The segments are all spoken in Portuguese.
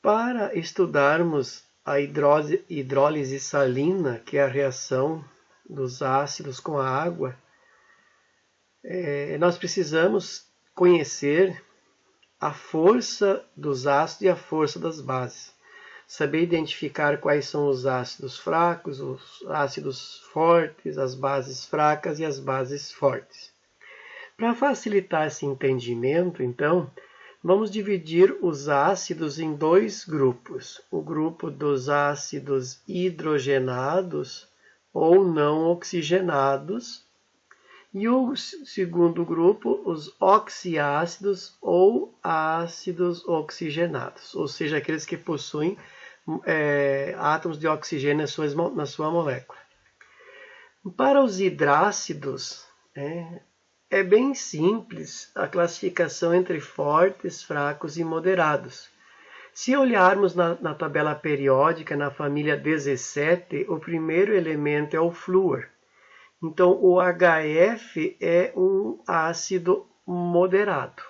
Para estudarmos a hidrólise salina, que é a reação dos ácidos com a água, nós precisamos conhecer a força dos ácidos e a força das bases. Saber identificar quais são os ácidos fracos, os ácidos fortes, as bases fracas e as bases fortes. Para facilitar esse entendimento, então, vamos dividir os ácidos em dois grupos. O grupo dos ácidos hidrogenados ou não oxigenados e o segundo grupo, os oxiácidos ou ácidos oxigenados, ou seja, aqueles que possuem átomos de oxigênio na sua molécula. Para os hidrácidos, é bem simples a classificação entre fortes, fracos e moderados. Se olharmos na tabela periódica, na família 17, o primeiro elemento é o flúor. Então, o HF é um ácido moderado.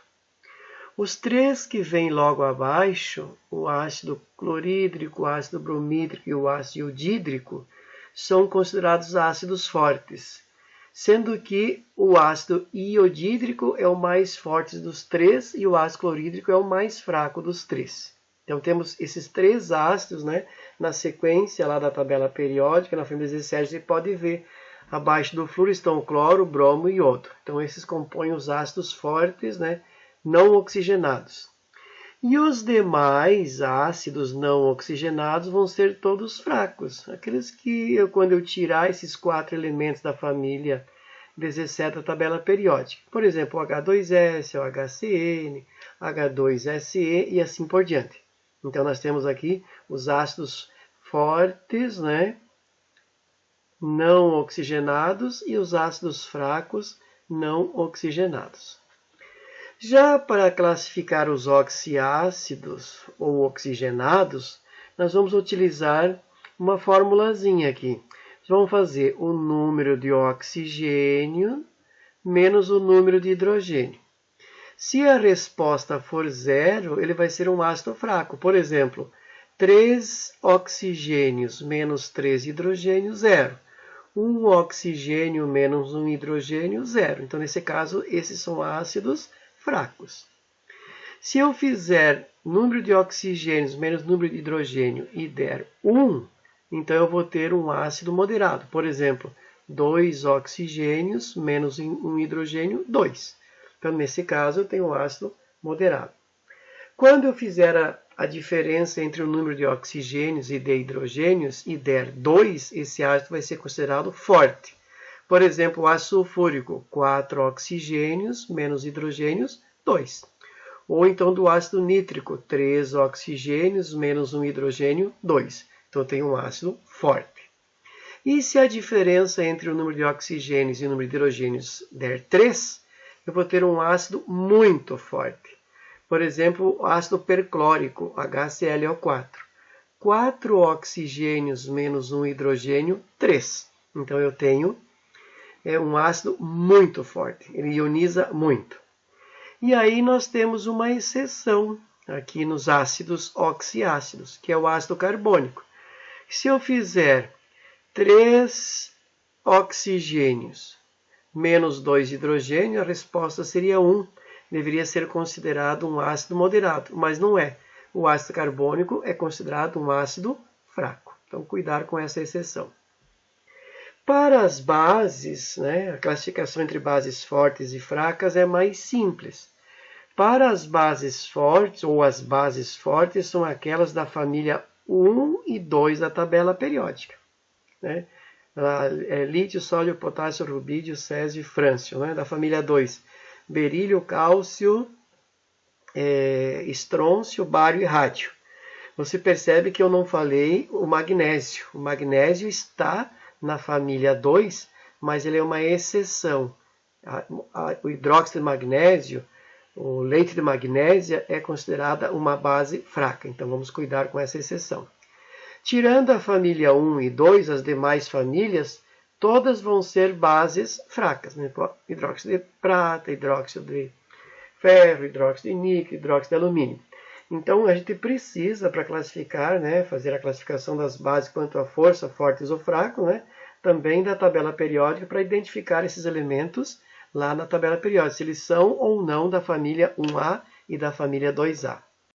Os três que vêm logo abaixo, o ácido clorídrico, o ácido bromídrico e o ácido iodídrico, são considerados ácidos fortes, sendo que o ácido iodídrico é o mais forte dos três e o ácido clorídrico é o mais fraco dos três. Então, temos esses três ácidos, na sequência lá da tabela periódica, na família 17, você pode ver. Abaixo do flúor estão o cloro, o bromo e o iodo. Então, esses compõem os ácidos fortes, não oxigenados. E os demais ácidos não oxigenados vão ser todos fracos. Aqueles que, quando eu tirar esses 4 elementos da família 17 da tabela periódica. Por exemplo, o H2S, o HCN, H2SE e assim por diante. Então, nós temos aqui os ácidos fortes, não oxigenados e os ácidos fracos não oxigenados. Já para classificar os oxiácidos ou oxigenados, nós vamos utilizar uma formulazinha aqui. Vamos fazer o número de oxigênio menos o número de hidrogênio. Se a resposta for zero, ele vai ser um ácido fraco. Por exemplo, 3 oxigênios menos 3 hidrogênios, zero. 1 oxigênio menos 1 hidrogênio, zero. Então, nesse caso, esses são ácidos fracos. Se eu fizer número de oxigênios menos número de hidrogênio e der 1, então eu vou ter um ácido moderado. Por exemplo, 2 oxigênios menos 1 hidrogênio, 2. Então, nesse caso, eu tenho um ácido moderado. Quando eu fizer a diferença entre o número de oxigênios e de hidrogênios e der 2, esse ácido vai ser considerado forte. Por exemplo, o ácido sulfúrico, 4 oxigênios menos hidrogênios, 2. Ou então do ácido nítrico, 3 oxigênios menos 1 hidrogênio, 2. Então eu tenho um ácido forte. E se a diferença entre o número de oxigênios e o número de hidrogênios der 3, eu vou ter um ácido muito forte. Por exemplo, o ácido perclórico, HClO4. 4 oxigênios menos 1 hidrogênio, 3. Então, eu tenho um ácido muito forte. Ele ioniza muito. E aí, nós temos uma exceção aqui nos ácidos oxiácidos, que é o ácido carbônico. Se eu fizer 3 oxigênios menos 2 hidrogênios, a resposta seria 1. Deveria ser considerado um ácido moderado, mas não é. O ácido carbônico é considerado um ácido fraco. Então, cuidar com essa exceção. Para as bases, a classificação entre bases fortes e fracas é mais simples. Para as bases fortes, ou as bases fortes, são aquelas da família 1 e 2 da tabela periódica. Lítio, sódio, potássio, rubídio, césio e frâncio, da família 2. Berílio, cálcio, estrôncio, bário e rádio. Você percebe que eu não falei o magnésio. O magnésio está na família 2, mas ele é uma exceção. O hidróxido de magnésio, o leite de magnésia, é considerada uma base fraca. Então, vamos cuidar com essa exceção. Tirando a família 1 e 2, as demais famílias, todas vão ser bases fracas. Hidróxido de prata, hidróxido de ferro, hidróxido de níquel, hidróxido de alumínio. Então, a gente precisa, para classificar, né, fazer a classificação das bases quanto à força, fortes ou fracos, né, também da tabela periódica para identificar esses elementos lá na tabela periódica, se eles são ou não da família 1A e da família 2A.